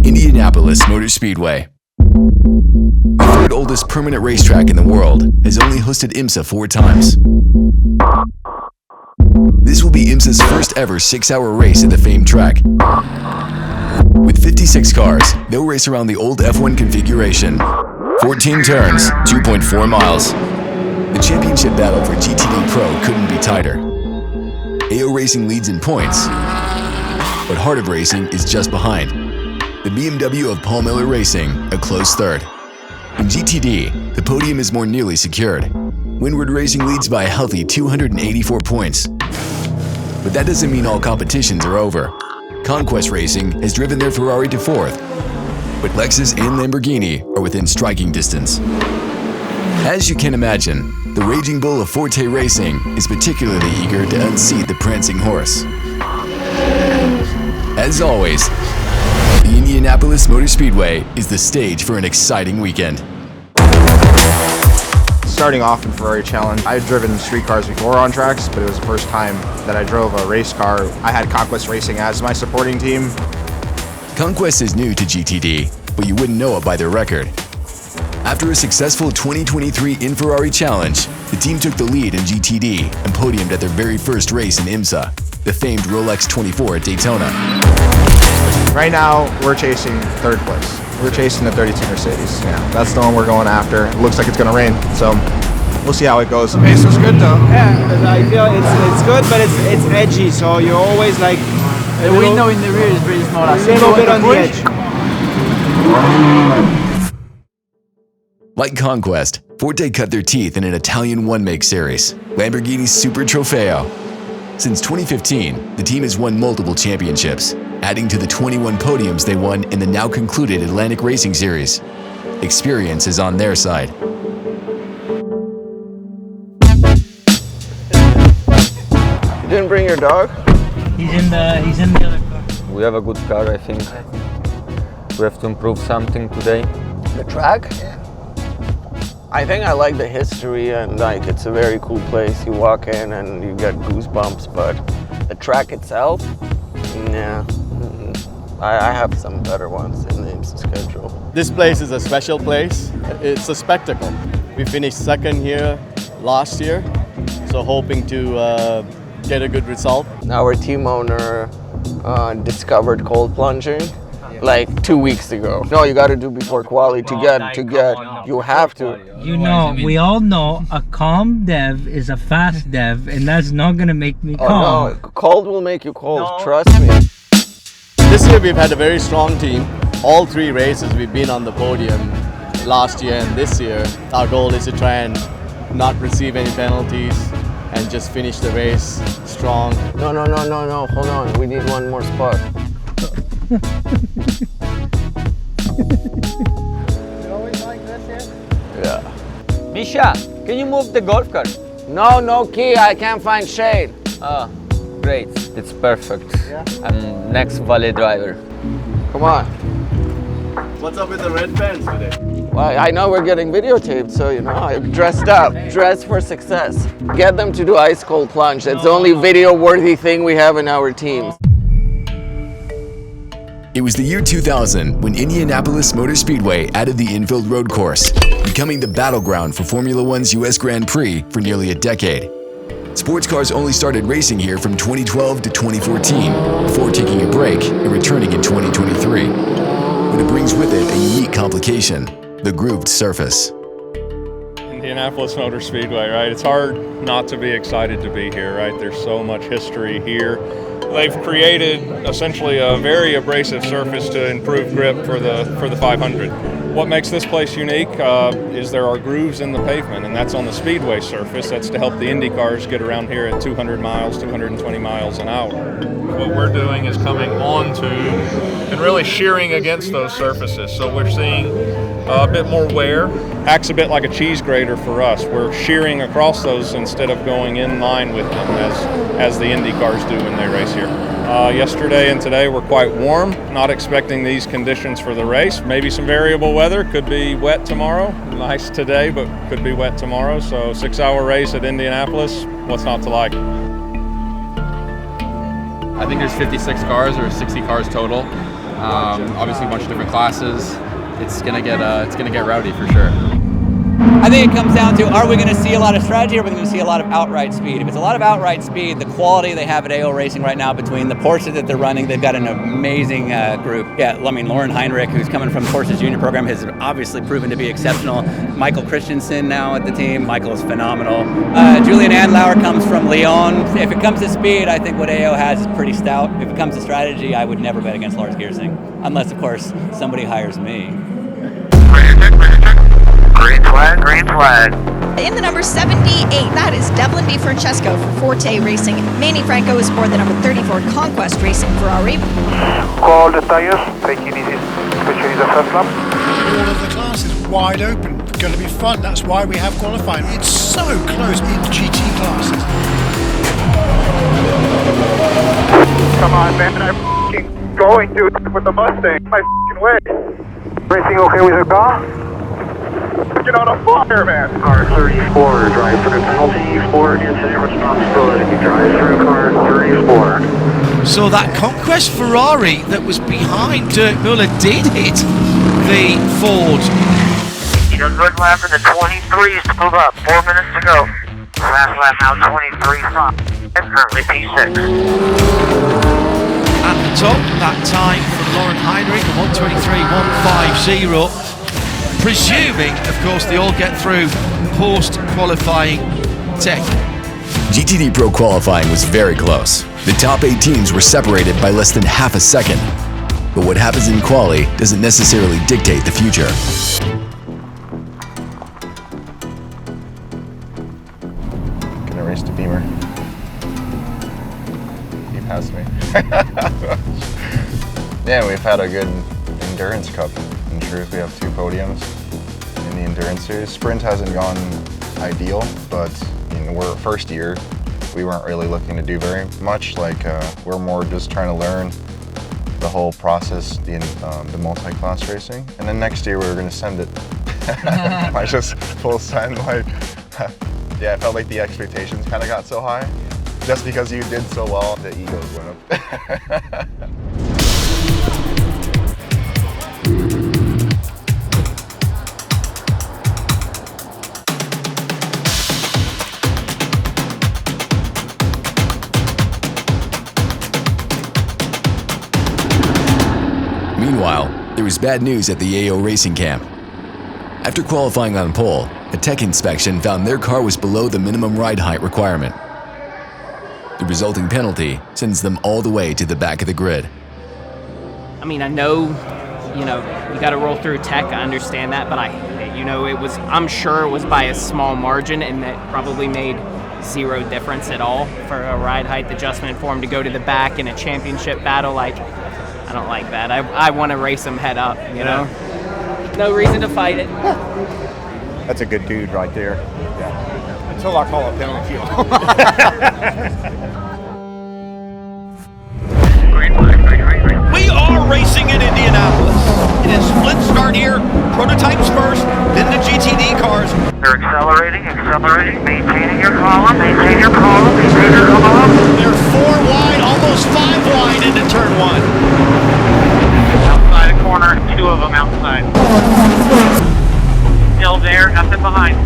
Indianapolis Motor Speedway. The third oldest permanent racetrack in the world, has only hosted IMSA 4 times. This will be IMSA's first ever 6-hour race at the famed track. With 56 cars, they'll race around the old F1 configuration. 14 turns, 2.4 miles. The championship battle for GTD Pro couldn't be tighter. AO Racing leads in points, but Heart of Racing is just behind. The BMW of Paul Miller Racing, a close third. In GTD, the podium is more nearly secured. Windward Racing leads by a healthy 284 points. But that doesn't mean all competitions are over. Conquest Racing has driven their Ferrari to 4th, but Lexus and Lamborghini are within striking distance. As you can imagine, the raging bull of Forte Racing is particularly eager to unseat the prancing horse. As always, the Indianapolis Motor Speedway is the stage for an exciting weekend. Starting off in Ferrari Challenge, I've driven street cars before on tracks, but it was the first time that I drove a race car. I had Conquest Racing as my supporting team. Conquest is new to GTD, but you wouldn't know it by their record. After a successful 2023 in Ferrari Challenge, the team took the lead in GTD and podiumed at their very first race in IMSA, the famed Rolex 24 at Daytona. Right now, we're chasing 3rd place. We're chasing the 32 Mercedes. Yeah, that's the one we're going after. It looks like it's going to rain, so we'll see how it goes. The pace was good, though. Yeah, I feel it's good, but it's edgy, so you're always like the window in the rear is very small. A little bit on the edge. Like Conquest, Forte cut their teeth in an Italian one-make series, Lamborghini's Super Trofeo. Since 2015, the team has won multiple championships, adding to the 21 podiums they won in the now concluded Atlantic Racing Series. Experience is on their side. You didn't bring your dog? He's in the other car. We have a good car, I think. We have to improve something today. The track? I think I like the history, and like it's a very cool place. You walk in and you get goosebumps, but the track itself, yeah, I have some better ones in the IMSA schedule. This place is a special place. It's a spectacle. We finished 2nd here last year, so hoping to get a good result. Our team owner discovered cold plunging like 2 weeks ago. No, you got to do before quali to get. You have to. You know, we all know a calm dev is a fast dev, and that's not gonna make me calm. Oh no, cold will make you cold. No. Trust me. This year we've had a very strong team. All 3 races we've been on the podium last year and this year. Our goal is to try and not receive any penalties and just finish the race strong. No. Hold on. We need one more spot. You always like this here? Yeah. Misha, can you move the golf cart? No key. I can't find shade. Great. It's perfect. Yeah. I'm next valet driver. Come on. What's up with the red pants today? Well, I know we're getting videotaped, so you know, I'm dressed up. Dressed for success. Get them to do ice cold plunge. That's the only video-worthy thing we have in our teams. It was the year 2000 when Indianapolis Motor Speedway added the infield road course, becoming the battleground for Formula One's US Grand Prix for nearly a decade. Sports cars only started racing here from 2012 to 2014, before taking a break and returning in 2023. But it brings with it a unique complication, the grooved surface. Indianapolis Motor Speedway, right? It's hard not to be excited to be here, right? There's so much history here. They've created essentially a very abrasive surface to improve grip for the 500. What makes this place unique is there are grooves in the pavement, and that's on the speedway surface. That's to help the Indy cars get around here at 200 miles, 220 miles an hour. What we're doing is coming onto and really shearing against those surfaces. So we're seeing a bit more wear. Acts a bit like a cheese grater for us. We're shearing across those instead of going in line with them as the Indy cars do when they race here. Yesterday and today were quite warm. Not expecting these conditions for the race. Maybe some variable weather. Could be wet tomorrow. Nice today, but could be wet tomorrow. So 6-hour race at Indianapolis. What's not to like? I think there's 56 cars or 60 cars total. Obviously, a bunch of different classes. It's gonna get rowdy for sure. I think it comes down to, are we going to see a lot of strategy, or are we going to see a lot of outright speed? If it's a lot of outright speed, the quality they have at AO Racing right now between the Porsche that they're running, they've got an amazing group. Yeah, I mean, Lauren Heinrich, who's coming from Porsche's junior program, has obviously proven to be exceptional. Michael Christensen now at the team. Michael is phenomenal. Julian Andlauer comes from Lyon. If it comes to speed, I think what AO has is pretty stout. If it comes to strategy, I would never bet against Lars Giersing, unless, of course, somebody hires me. Green flag, green flag. In the number 78, that is Devlin DiFrancesco for Forte Racing. Manny Franco is for the number 34 Conquest Racing Ferrari. Call the tires, taking easy, especially the first lap. All of the classes wide open, going to be fun. That's why we have qualifying. It's so close in GT classes. Come on, man, I'm f***ing going to it with the Mustang. My f***ing way. Everything okay with the car? Get on a fire, man. Car 34, drive through penalty for incident responsibility. Drive through car 34. So that Conquest Ferrari that was behind Dirk Muller did hit the Ford. Just good lap in the 23s to move up. 4 minutes to go. Last lap now 23.5. Currently P6. At the top, that time from Lauren Heinrich, 1:23.150. Presuming, of course, they all get through post-qualifying tech. GTD Pro qualifying was very close. The top 8 teams were separated by less than half a second. But what happens in quali doesn't necessarily dictate the future. Gonna race to Beamer. He passed me. Yeah, we've had a good endurance cup. In truth, we have 2 podiums in the endurance series. Sprint hasn't gone ideal, but we're first year. We weren't really looking to do very much. We're more just trying to learn the whole process, the multi-class racing, and then next year we were going to send it. I just full send. Yeah, I felt like the expectations kind of got so high. Just because you did so well, the egos went up. Meanwhile, there was bad news at the AO Racing camp. After qualifying on pole, a tech inspection found their car was below the minimum ride height requirement. The resulting penalty sends them all the way to the back of the grid. I mean, I know, you got to roll through tech. I understand that, but I'm sure it was by a small margin, and that probably made zero difference at all for a ride height adjustment for him to go to the back in a championship battle. I don't like that. I want to race him head up, you know? No reason to fight it. That's a good dude right there. Yeah. Until I call a penalty. We are racing in Indianapolis. It is split start here. Prototypes first, then the GTD cars. They're accelerating, maintaining your column, maintain your column. They're 4 wide, almost 5 wide into turn 1. Outside the corner, 2 of them outside. Still there, nothing behind.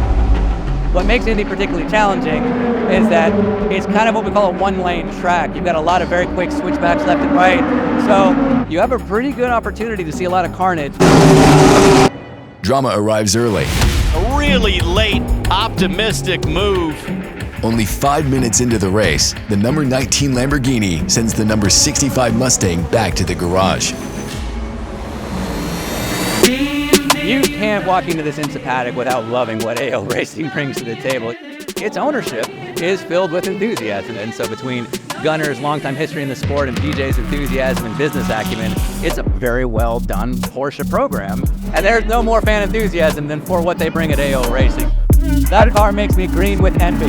What makes Indy particularly challenging is that it's kind of what we call a one-lane track. You've got a lot of very quick switchbacks left and right, so you have a pretty good opportunity to see a lot of carnage. Drama arrives early. A really late, optimistic move. Only 5 minutes into the race, the number 19 Lamborghini sends the number 65 Mustang back to the garage. You can't walk into this IMSA paddock without loving what AO Racing brings to the table. Its ownership is filled with enthusiasm, and so between Gunner's longtime history in the sport and PJ's enthusiasm and business acumen, it's a very well done Porsche program. And there's no more fan enthusiasm than for what they bring at AO Racing. That car makes me green with envy.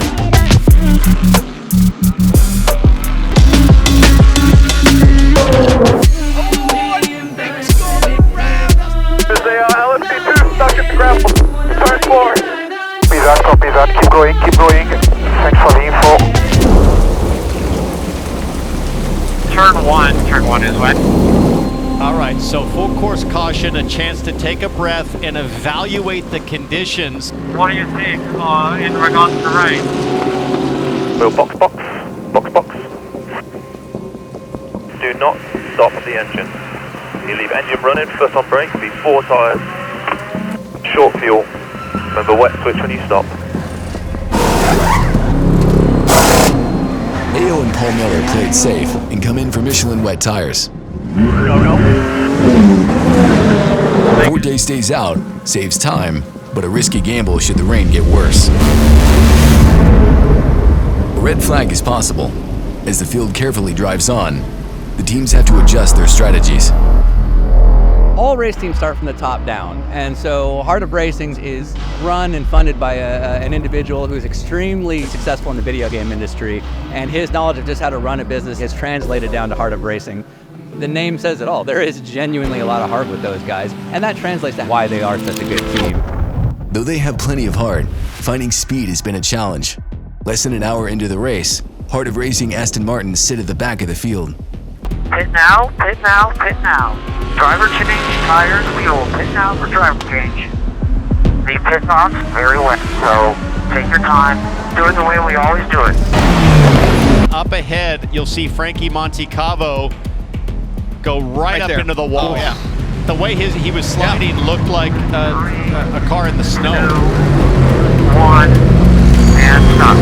Stuck in the gravel. Turn 4. Copy that. Keep going. Thanks for the info. Turn 1 is wet. All right, so full course caution, a chance to take a breath and evaluate the conditions. What do you think in regards to rain? Will box. Do not stop the engine. You leave engine running, foot on brake, be 4 tyres, short fuel. Remember wet switch when you stop. AO and Paul Miller played safe and come in for Michelin wet tires. Forte stays out, saves time, but a risky gamble should the rain get worse. A red flag is possible. As the field carefully drives on, the teams have to adjust their strategies. All race teams start from the top down, and so Heart of Racing is run and funded by an individual who's extremely successful in the video game industry, and his knowledge of just how to run a business is translated down to Heart of Racing. The name says it all. There is genuinely a lot of heart with those guys, and that translates to why they are such a good team. Though they have plenty of heart, finding speed has been a challenge. Less than an hour into the race, Heart of Racing Aston Martins sit at the back of the field. Pit now, pit now, pit now. Driver change, tires, fuel. Pit now for driver change. The pit stop's very wet, so take your time. Do it the way we always do it. Up ahead, you'll see Frankie Montecavo go right up there. into the wall. Oh, yeah. The way he was sliding looked like a car in the snow. 2, 1, and stop.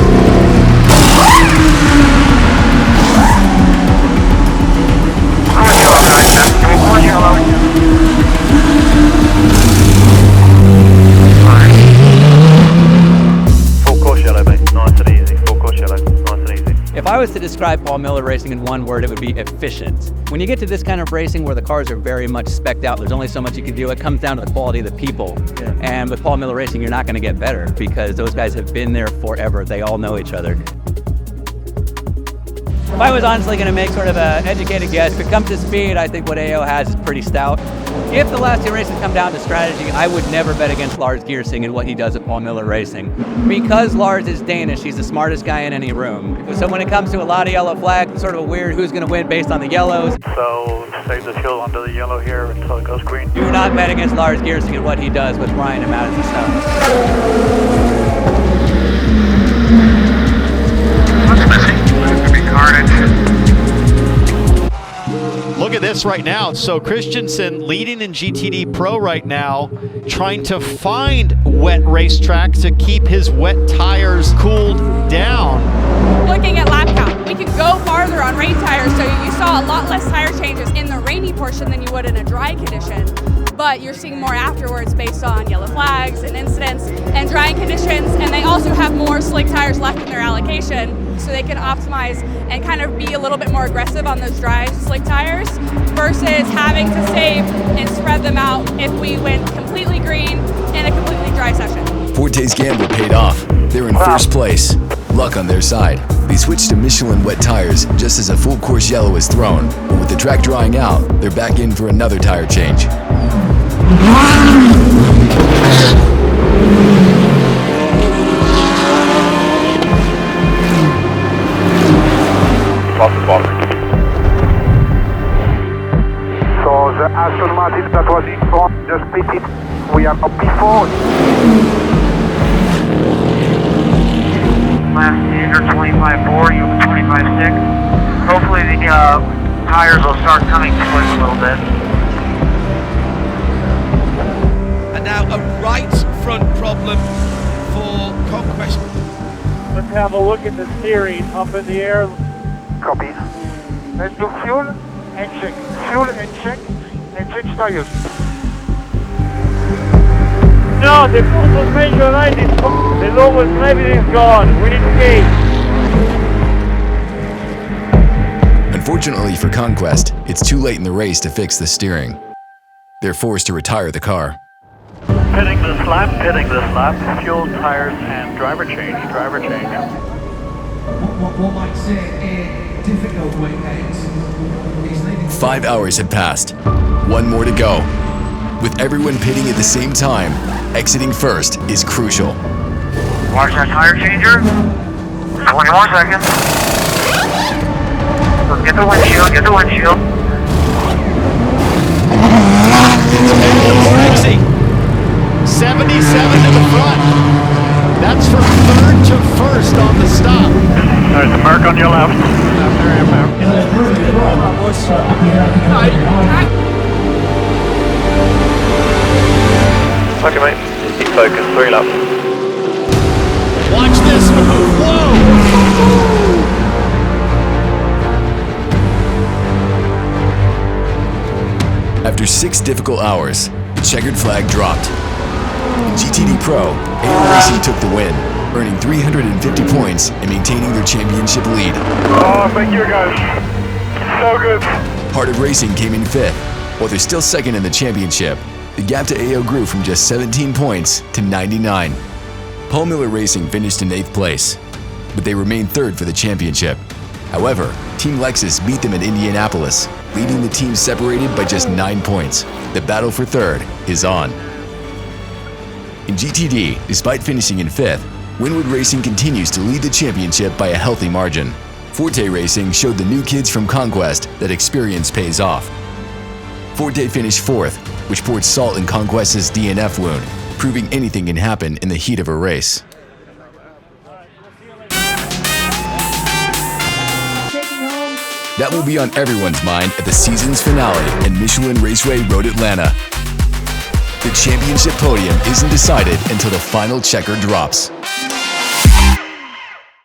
Full course yellow, mate. Nice and easy. Full course yellow. Nice and easy. If I was to describe Paul Miller Racing in one word, it would be efficient. When you get to this kind of racing where the cars are very much spec'd out, there's only so much you can do. It comes down to the quality of the people. Yeah. And with Paul Miller Racing, you're not going to get better because those guys have been there forever. They all know each other. If I was honestly going to make sort of an educated guess, if it comes to speed, I think what AO has is pretty stout. If the last 2 races come down to strategy, I would never bet against Lars Geersing and what he does at Paul Miller Racing. Because Lars is Danish, he's the smartest guy in any room. So when it comes to a lot of yellow flags, it's sort of a weird who's going to win based on the yellows. So save the fuel under the yellow here until it goes green. Do not bet against Lars Geersing and what he does with Ryan and Madison Stone. Look at this right now. So Christensen leading in GTD Pro right now, trying to find wet racetrack to keep his wet tires cooled down. Looking at lap count, we can go farther on rain tires, so you saw a lot less tire changes in the rainy portion than you would in a dry condition. But you're seeing more afterwards based on yellow flags and incidents and drying conditions, and they also have more slick tires left in their allocation, so they can optimize and kind of be a little bit more aggressive on those dry, slick tires versus having to save and spread them out if we went completely green in a completely dry session. Forte's gamble paid off. They're in first place. Luck on their side. They switched to Michelin wet tires just as a full course yellow is thrown. But with the track drying out, they're back in for another tire change. So the Aston Martin that was in front just pitted. We are P4. Last year 25.4, you 25.6. Hopefully the tires will start coming slick a little bit. And now a right front problem for Conquest. Let's have a look at the steering up in the air. Copy. Let's do fuel and check. Fuel and check and change tires. No, the full suspension line is gone. The lowest level is gone. We need to gauge. Unfortunately for Conquest, it's too late in the race to fix the steering. They're forced to retire the car. Pitting this lap, fuel, tires, and driver change. 5 hours have passed. 1 more to go. With everyone pitting at the same time, exiting first is crucial. Watch that tire changer. 20 more seconds. Get the windshield, Okay, mate. Just keep focused. 3 laps. Watch this move. Whoa! After 6 difficult hours, the checkered flag dropped. In GTD Pro, AO Racing took the win, earning 350 points and maintaining their championship lead. Oh, thank you guys. So good. Heart of Racing came in 5th. While they're still second in the championship, the gap to AO grew from just 17 points to 99. Paul Miller Racing finished in 8th place, but they remained 3rd for the championship. However, Team Lexus beat them at Indianapolis, leaving the team separated by just 9 points. The battle for 3rd is on. In GTD, despite finishing in 5th, Winwood Racing continues to lead the championship by a healthy margin. Forte Racing showed the new kids from Conquest that experience pays off. Forte finished 4th, which poured salt in Conquest's DNF wound, proving anything can happen in the heat of a race. That will be on everyone's mind at the season's finale in Michelin Raceway Road Atlanta. The championship podium isn't decided until the final checker drops.